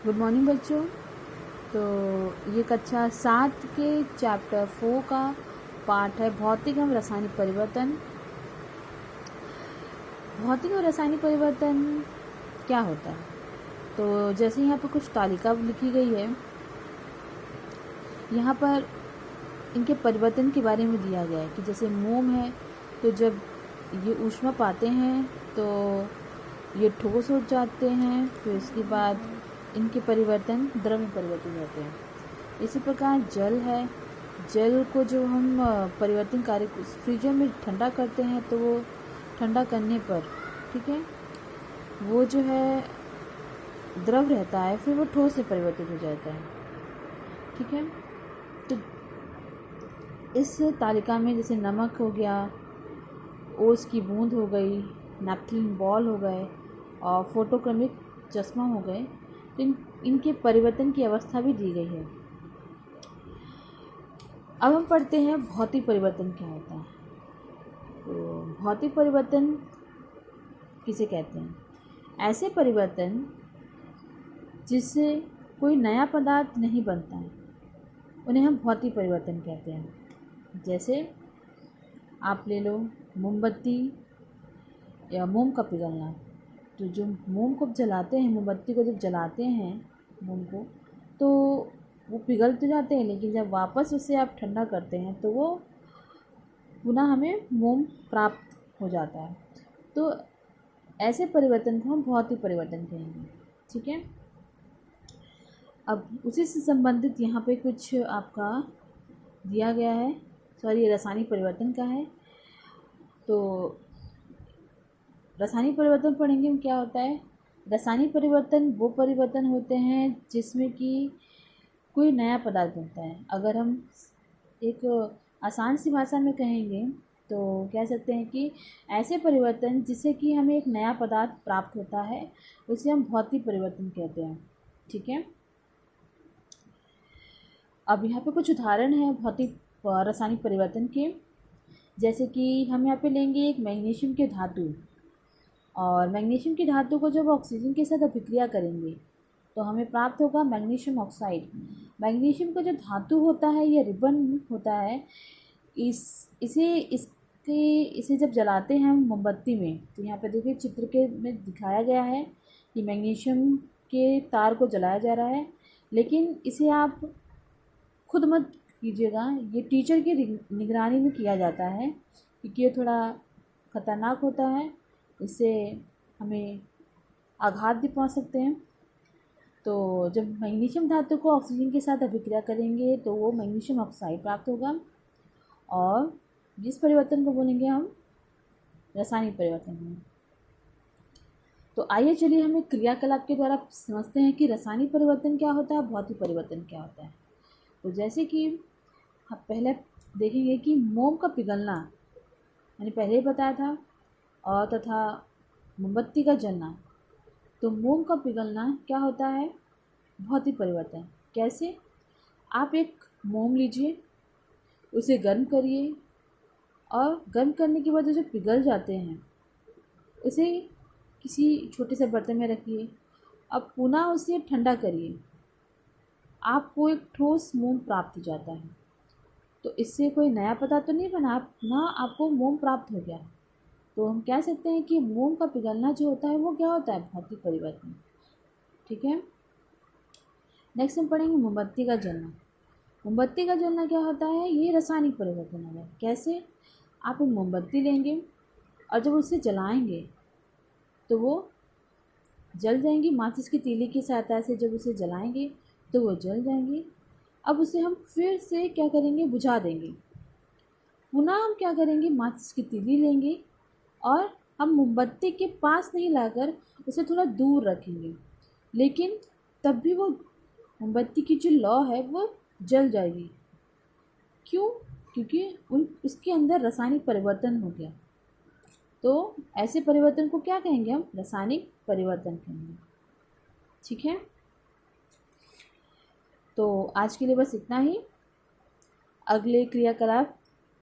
Good morning बच्चों। तो ये कक्षा 7 के चैप्टर 4 का पार्ट है भौतिक एवं रासायनिक परिवर्तन। भौतिक और रासायनिक परिवर्तन क्या होता है? तो जैसे यहाँ पर कुछ तालिका लिखी गई है, यहाँ पर इनके परिवर्तन के बारे में दिया गया है कि जैसे मोम है, तो जब ये ऊष्मा पाते हैं तो ये ठोस हो जाते हैं, फिर उसके बाद इनके परिवर्तन द्रव में परिवर्तित होते हैं। इसी प्रकार जल है, जल को जो हम परिवर्तन कार्य फ्रीजर में ठंडा करते हैं तो वो ठंडा करने पर, ठीक है, वो जो है द्रव रहता है, फिर वो ठोस में परिवर्तित हो जाता है। ठीक है, तो इस तालिका में जैसे नमक हो गया, ओस की बूंद हो गई, नैपथलीन बॉल हो गए और फोटोक्रमिक चश्मा हो गए, तो इनके परिवर्तन की अवस्था भी दी गई है। अब हम पढ़ते हैं भौतिक परिवर्तन क्या होता है। तो भौतिक परिवर्तन किसे कहते हैं? ऐसे परिवर्तन जिससे कोई नया पदार्थ नहीं बनता है, उन्हें हम भौतिक परिवर्तन कहते हैं। जैसे आप ले लो मोमबत्ती या मोम का पिघलना। तो जो मोम को जलाते हैं, मोमबत्ती को जब जलाते हैं मोम को, तो वो पिघल तो जाते हैं, लेकिन जब वापस उसे आप ठंडा करते हैं तो वो पुनः हमें मोम प्राप्त हो जाता है। तो ऐसे परिवर्तन को हम भौतिक परिवर्तन कहेंगे। ठीक है, अब उसी से संबंधित यहाँ पे कुछ आपका दिया गया है। सॉरी, रासायनिक परिवर्तन का है। तो रासायनिक परिवर्तन पढ़ेंगे हम क्या होता है। रासायनिक परिवर्तन वो परिवर्तन होते हैं जिसमें कि कोई नया पदार्थ बनता है। अगर हम एक आसान सी भाषा में कहेंगे तो कह सकते हैं कि ऐसे परिवर्तन जिससे कि हमें एक नया पदार्थ प्राप्त होता है, उसे हम भौतिक परिवर्तन कहते हैं। ठीक है, अब यहाँ पे कुछ उदाहरण है भौतिक रासायनिक परिवर्तन के। जैसे कि हम यहाँ पे लेंगे एक मैग्नीशियम के धातु, और मैग्नीशियम की धातु को जब ऑक्सीजन के साथ अभिक्रिया करेंगे तो हमें प्राप्त होगा मैग्नीशियम ऑक्साइड। मैग्नीशियम का जो धातु होता है, ये रिबन होता है, इसे जब जलाते हैं मोमबत्ती में, तो यहाँ पे देखिए चित्र के में दिखाया गया है कि मैग्नीशियम के तार को जलाया जा रहा है। लेकिन इसे आप खुद मत कीजिएगा, ये टीचर की निगरानी में किया जाता है, क्योंकि ये थोड़ा ख़तरनाक होता है, इससे हमें आघात भी पहुंच सकते हैं। तो जब मैग्नीशियम धातु को ऑक्सीजन के साथ अभिक्रिया करेंगे तो वो मैग्नीशियम ऑक्साइड प्राप्त होगा, और जिस परिवर्तन को बोलेंगे हम रासायनिक परिवर्तन। तो आइए चलिए हम एक क्रियाकलाप के द्वारा समझते हैं कि रासायनिक परिवर्तन क्या होता है, भौतिक परिवर्तन क्या होता है। तो जैसे कि हम पहले देखेंगे कि मोम का पिघलना, मैंने पहले ही बताया था, और तथा मोमबत्ती का जलना। तो मोम का पिघलना क्या होता है? भौतिक परिवर्तन। कैसे? आप एक मोम लीजिए, उसे गर्म करिए, और गर्म करने के बाद जो पिघल जाते हैं उसे किसी छोटे से बर्तन में रखिए। अब पुनः उसे ठंडा करिए, आपको एक ठोस मोम प्राप्त हो जाता है। तो इससे कोई नया पदार्थ तो नहीं बना, ना आपको मोम प्राप्त हो गया। तो हम कह सकते हैं कि मोम का पिघलना जो होता है वो क्या होता है? भौतिक परिवर्तन। ठीक है, नेक्स्ट हम पढ़ेंगे मोमबत्ती का जलना। मोमबत्ती का जलना क्या होता है? ये रासायनिक परिवर्तन है। कैसे? आप एक मोमबत्ती लेंगे और जब उसे जलाएंगे तो वो जल जाएंगी। माचिस की तीली की सहायता से जब उसे जलाएंगे तो वो जल जाएंगी। अब उसे हम फिर से क्या करेंगे? बुझा देंगे। पुनः हम क्या करेंगे? माचिस की तीली लेंगे और हम मोमबत्ती के पास नहीं लाकर उसे थोड़ा दूर रखेंगे, लेकिन तब भी वो मोमबत्ती की जो लौ है वो जल जाएगी। क्यों? क्योंकि उसके अंदर रासायनिक परिवर्तन हो गया। तो ऐसे परिवर्तन को क्या कहेंगे? हम रासायनिक परिवर्तन कहेंगे। ठीक है, तो आज के लिए बस इतना ही। अगले क्रियाकलाप